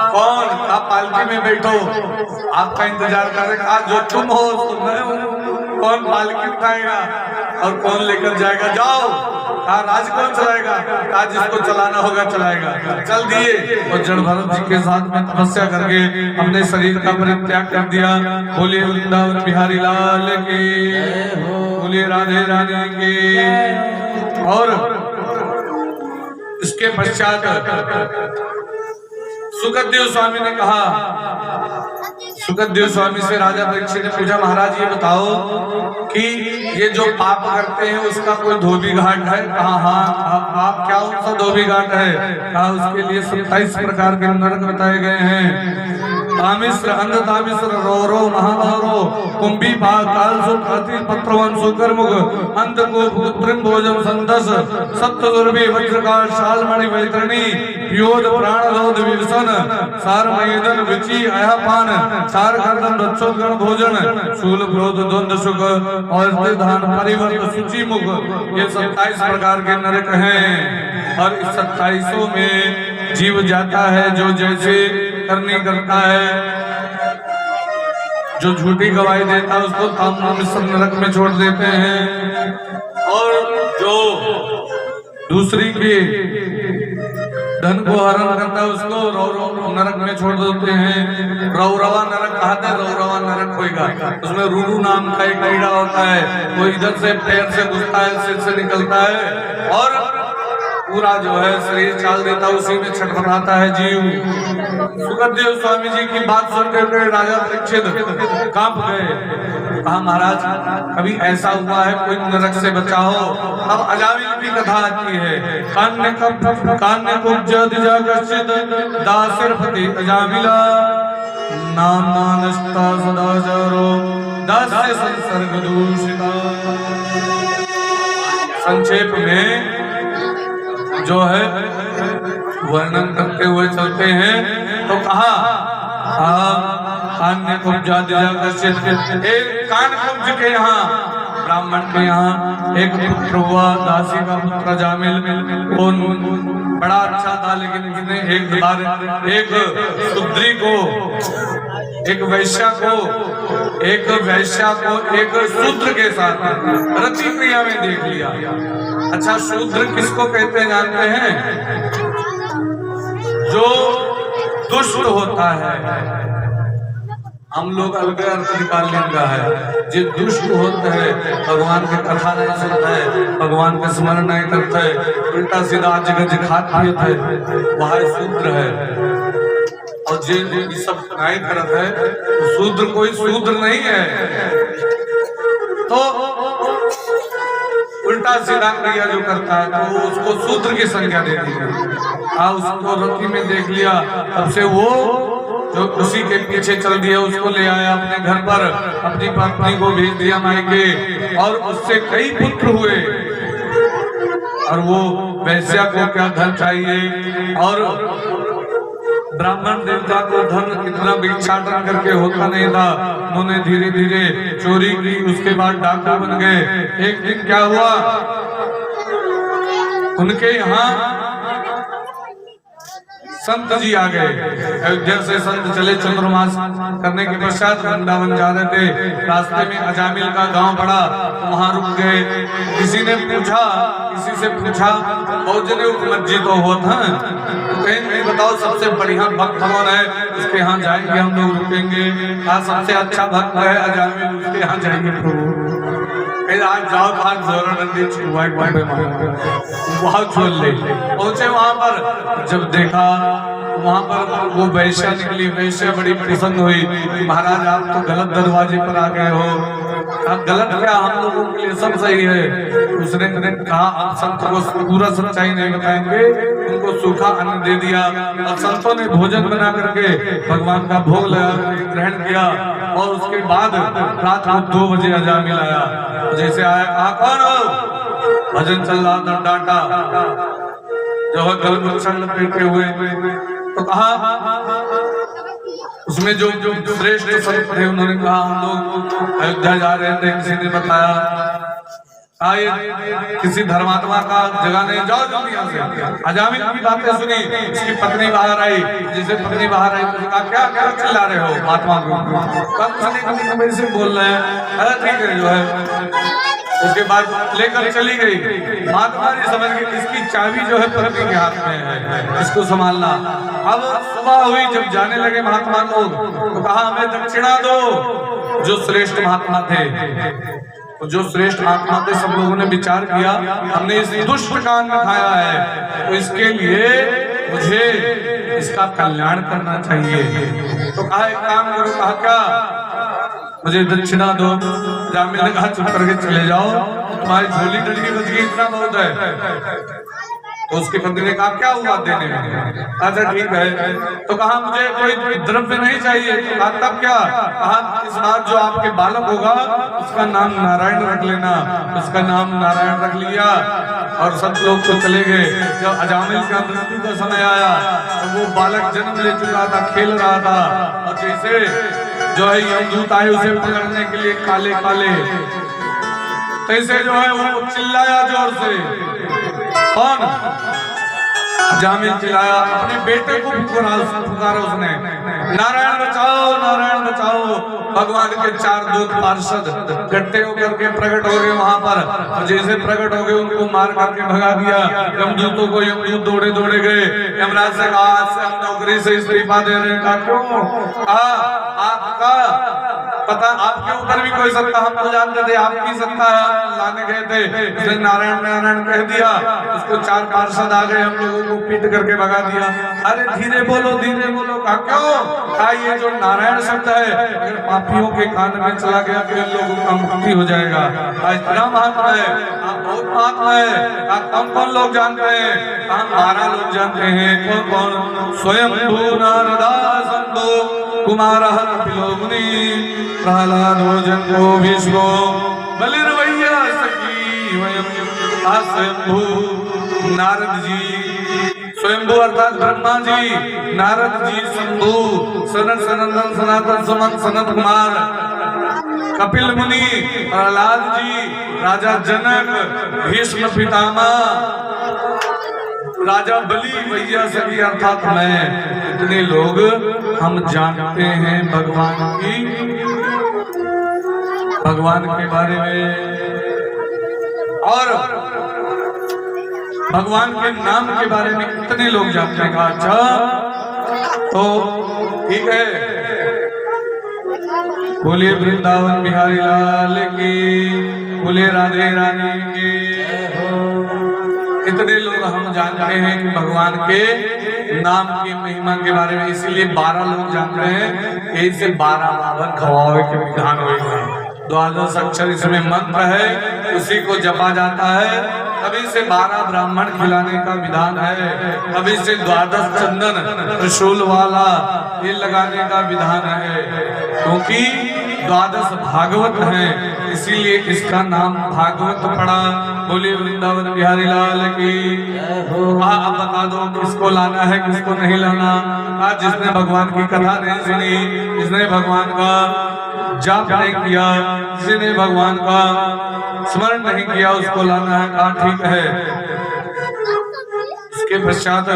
कौन? आप पालकी में बैठो, आपका इंतजार कर रहे। कहा जो तुम हो तो मैं हूँ, कौन पालकी उठाएगा और कौन लेकर जाएगा? जाओ। कहा राज कौन चलाएगा? कहा जिसको चलाना होगा चलाएगा। चल दिए और जड़ भरत जी के साथ में तपस्या करके अपने शरीर का परित्याग कर दिया। बोलिए वृंदावन बिहारी लाल की, बोलिए राधे राधे की। और इसके पश्चात सुखदेव स्वामी ने कहा, सुखदेव स्वामी से राजा परीक्षित ने पूछा, महाराज ये बताओ कि ये जो पाप करते हैं उसका कोई धोबी घाट है? कहा हाँ। आप क्या उसका धोबी घाट है? कहा उसके लिए 27 प्रकार के नरक बताए गए हैं। तामिश्र, अंध तामिश्र, रोरो, महारो, कुंभी, पाक, कालसुत, अति, पत्रवन, सुकरमुख, अंधकूप, कृत्रिम भोजन, संदस, सप्तदुर्भी, वज्रकाल, शालमणि, वैतरणी, योध, प्राणरोध, विवसन, सारमयेदन, विचि, अयापान, सार गर्दन, रक्षोत्कर्ण भोजन, शूल, क्रोध, द्वंद्व, सुख और धान, परिवर्त, सूचि मुख, ये 27 प्रकार के नरक हैं। और इस 27 में जीव जाता है जो जैसे करनी करता है। जो झूठी गवाही देता है उसको ताम्रमिश्र नरक में छोड़ देते हैं, और जो दूसरी के धन को हरण करता है उसको रौरव नरक में छोड़ देते हैं। रौरवा नरक कहते हैं, रौरवा नरक होगा, उसमें रूरू नाम का एक कीड़ा होता है, वो इधर से पैर से घुसता है, सिर से निकलता है और पूरा जो है शरीर चाल देता है, उसी में छटपटाता है जीव। सुखदेव स्वामी जी की बात सुनते हुए राजा परीक्षित कांप गए। कहा महाराज कभी ऐसा हुआ है कोई नरक से बचा हो? अब अजामिल की कथा आती है। कान्य कुब्ज दासिरपति अजामिला नाना नष्टा सदाचारो दास्य संसर्ग दूषिता। संक्षेप में जो है वर्णन करते हुए चलते हैं तो कहा कान्य कुब्ज एक कान कुब्ज के यहाँ ब्राह्मण के यहाँ एक पुत्र हुआ, दासी का पुत्र जामिल। वो बड़ा अच्छा था, लेकिन उसने एक बार एक शूद्री को, एक वैश्या को एक शूद्र के साथ रति क्रिया में देख लिया। अच्छा, शूद्र किसको कहते हैं जानते हैं? जो दुष्ट होता है। हम लोग अलग अर्थ निकाल लेंगे है। जो दुष्ट होता है, भगवान की कथा नहीं सुनता है, भगवान का स्मरण नहीं करता है, उल्टा सीधा जगह खात पीता है, वह शूद्र है। और जो सब नहीं करता है तो शूद्र कोई शूद्र नहीं है। तो उल्टा सीधा क्रिया जो करता है तो उसको शूद्र की संज्ञा दे दी। उसको रति में देख लिया, तब से वो जो उसी के पीछे चल दिया, उसको ले आया अपने घर पर, अपनी पत्नी को भेज दिया मायके, और उससे कई पुत्र हुए। और वो वैश्या को क्या धन चाहिए, और ब्राह्मण देवता को धन इतना भिक्षाटन करके होता नहीं था। उन्होंने धीरे धीरे चोरी की, उसके बाद डाकू बन गए। एक दिन क्या हुआ, उनके यहाँ संत जी आ गए। अयोध्या से संत चले चंद्रमास करने के पश्चात वृंदावन जा रहे थे। रास्ते में अजामिल का गांव पड़ा, वहां रुक गए। किसी से पूछा बहुत जने उपमज्जी तो होता है, तो कहीं बताओ सबसे बढ़िया भक्त कौन है, उसके यहाँ जाएंगे हम लोग, रुकेंगे। सबसे अच्छा भक्त है अजामिल, उसके यहाँ जाएंगे प्रभु। आज जाओ बहुत छोड़ ले। पहुंचे वहां पर, जब देखा वहां पर वो वैश्या निकली। वैश्या बड़ी प्रसन्न हुई, महाराज आप तो गलत दरवाजे पर आ गए हो। अब गलत क्या, हम लोगों के लिए सब सही है। उसने कहा आप संत को पूरा सच्चाई नहीं बताएंगे, उनको सूखा अन्न दे दिया। और संतों ने भोजन बना करके भगवान का भोग ग्रहण किया। और उसके बाद रात को 2 बजे अजामिल आया। जैसे आया, कहा कौन हो? भजन चल रहा था, डांटा जो है गलगुच्छा लपेटे हुए। तो कहा उसमें जो श्रेष्ठ संत थे उन्होंने कहा हम लोग अयोध्या जा रहे थे, किसी ने बताया। ये किसी धर्मात्मा का जगह नहीं, जाओ जल्दी यहाँ से। अजामिल की बातें सुनी, उसकी पत्नी बाहर आई, जिसे पत्नी बाहर आई तो कहा क्या क्या चिल्ला रहे हो महात्मा को, मेरे से बोल रहे हैं। अरे ठीक है जो है। उसके बाद लेकर चली गई। महात्मा जी समझ गए इसकी चाबी जो है पत्नी के हाथ में है, इसको संभालना। अब सुबह हुई, जब जाने लगे महात्मा लोग तो कहा हमें दक्षिणा दो। जो श्रेष्ठ महात्मा थे, जो श्रेष्ठ महात्मा थे, सब लोगों ने विचार किया हमने इस दुष्ट कान में खाया है तो इसके लिए मुझे इसका कल्याण करना चाहिए। तो कहा एक काम करो। कहा क्या? मुझे दक्षिणा दो। जामिल ने कहा चुप करके चले जाओ, तुम्हारी झोली डंडी बच गई, इतना बहुत है। तो उसकी पत्नी ने कहा क्या हुआ देने में? अच्छा ठीक है। तो कहा मुझे कोई द्रव्य नहीं चाहिए। तो कहा तब क्या? कहा इस बार जो आपके बालक होगा उसका नाम नारायण रख लेना। उसका नाम नारायण रख लिया और सब लोग तो चले गए। जब अजामिल का मृत्यु का समय आया तो वो बालक जन्म ले चुका था, खेल रहा था, और जैसे जो है यमदूत आए उसे पकड़ने के लिए काले काले, तैसे जो है वो चिल्लाया जोर से। कौन? जामिल चिल्लाया, अपने बेटे को पुकारा उसने, नारायण बचाओ, नारायण बचाओ। भगवान के 4 दूत पार्षद इकट्ठे होकर के प्रकट हो गए वहां पर, और जैसे प्रकट हो गए उनको मार करके भगा दिया। यमदूतों को यमदूत दौड़े दौड़े गए। यमराज से कहा आज से हम नौकरी से इस्तीफा दे रहे हैं। क्यों? आपका पता, आपके ऊपर भी कोई सत्ता हम तो जानते थे, आपकी सत्ता है, लाने गए थे, उसने नारायण नारायण कह दिया, उसको 4 पार्षद आ गए, हम लोगों को पीट करके भगा दिया। अरे धीरे बोलो, धीरे बोलो। कहा क्यों? कहा ये जो नारायण शब्द है अगर पापियों के कान में चला गया तो इन लोगों का मुक्ति हो जाएगा। इतना महात्मा है, बहुत महात्मा है। कौन कौन लोग जानते हैं? 12 लोग जानते हैं। कौन कौन? स्वयं नारदा संतो कुमार मुनि प्रहलादो जन्मो भीष्मो बलिर्वैया सखी वयं। स्वयंभू नारद जी, स्वयंभू अर्थात ब्रह्मा जी, नारद जी, शंभू, सनत सनंदन सनातन समन सनत कुमार, कपिल मुनि, प्रहलाद जी, राजा जनक, भीष्म पितामह, राजा बलि, वैया सखी अर्थात मैं। इतने लोग हम जानते हैं भगवान के बारे में, और भगवान के नाम के बारे में कितने लोग जानते हैं। अच्छा तो ठीक है, बोलिए वृंदावन बिहारी लाल की, बोलिए राधे रानी की। इतने लोग हम जानते हैं कि भगवान के नाम की महिमा के बारे में, इसीलिए 12 लोग जानते हैं। यही से 12 बावन खवावे के विधान होगा। 12 अक्षर इसमें मंत्र है, उसी को जपा जाता है। अभी से 12 ब्राह्मण खिलाने का विधान है। अभी से 12 चंदन त्रिशूल वाला ये लगाने का विधान है, क्योंकि 12 भागवत है, इसीलिए इसका नाम भागवत पड़ा। बोलिए वृंदावन बिहारी लाल की। अब बता दो किसको लाना है, किसको नहीं लाना। आज जिसने भगवान की कथा नहीं सुनी, जिसने भगवान का जाप नहीं किया, जिसने भगवान का स्मरण नहीं किया, उसको लाना है। कहा ठीक है। इसके पश्चात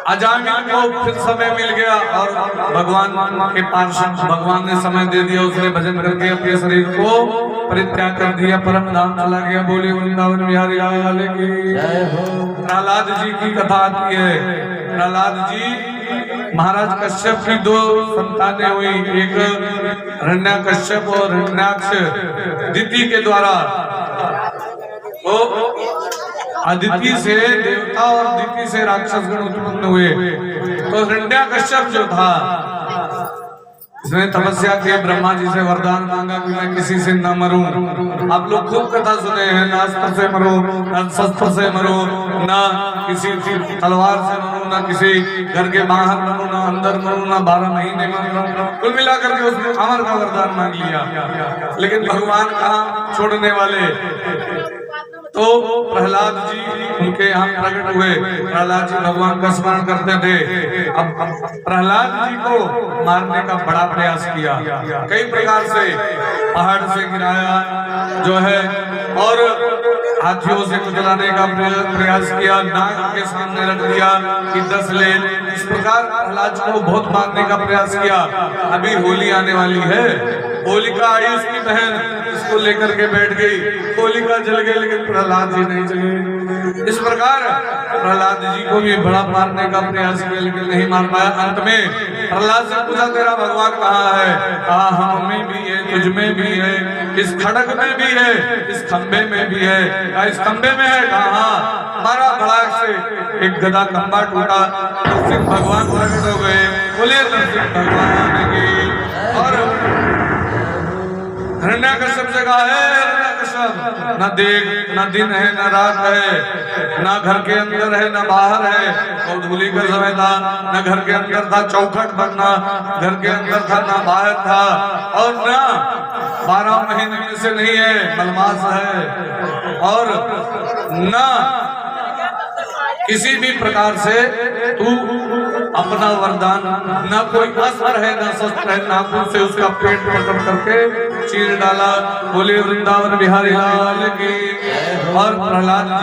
अजामिल को फिर समय मिल गया और भगवान के पार्षद, भगवान ने समय दे दिया, उसने भजन करके अपने शरीर को परित्याग कर दिया, परम धाम चला गया। बोले वृंदावन बिहारी लाल की जय हो। प्रहलाद जी की कथा आती है। प्रहलाद जी महाराज कश्यप की 2 संतानें हुई, एक हिरण्याकश्यप और हिरण्याक्ष। दिति के द्वारा वो अदिति से देवता और दिति से राक्षस गण उत्पन्न हुए। तो हिरण्याकश्यप जो था इसने तपस्या की, ब्रह्मा जी से वरदान मांगा कि मैं किसी से न मरूं। आप लोग खूब कथा सुने हैं, ना अस्त्र से मरो, न शस्त्र से मरो, न किसी तलवार से मरो, न किसी घर के बाहर मरो, न अंदर मरो, न 12 महीने मरो। कुल मिलाकर के उसने अमर का वरदान मांग लिया। लेकिन भगवान कहाँ छोड़ने वाले। तो प्रहलाद जी उनके यहाँ प्रकट हुए। प्रहलाद जी भगवान का स्मरण करते थे। अब प्रहलाद जी को मारने का बड़ा प्रयास किया, कई प्रकार से पहाड़ से गिराया जो है, और हाथियों से कुचलाने का प्रयास किया, नाग के सामने रख दिया कि 10 ले। इस प्रकार प्रहलाद को बहुत मारने का प्रयास किया। अभी होली आने वाली है, होलिका आई उसकी बहन, इसको लेकर के बैठ गई। होलिका जल गई लेकिन प्रहलाद जी नहीं जले। इस प्रकार प्रहलाद जी को भी बड़ा मारने का प्रयास किया लेकिन नहीं मार पाया। अंत में प्रहलाद से पूछा तेरा भगवान कहाँ है? कहा हम में भी है, तुझ में भी है, इस खड़क में भी है, इस खंबे में भी है। कहा इस खंबे में है? कहा मारा भड़ाक से एक गदा खंबा टूटा, नरसिंह भगवान प्रकट हो गए। बोले नरसिंह भगवान की। और हिरण्यकश्यप से कहा है हिरण्यकश्यप, न देख न दिन है न रात है, न घर के अंदर है न बाहर है। कौतूहली का समय था, न घर के अंदर था चौखट बनना, घर के अंदर था न बाहर था, और न 12 महीने में से नहीं है, मलमास है, और न किसी भी प्रकार से तू अपना वरदान, न कोई अस्त्र है न शस्त्र है, नाखून से उसका पेट पकड़ करके चीर डाला। बोले वृंदावन बिहारी लाल की। और प्रहलाद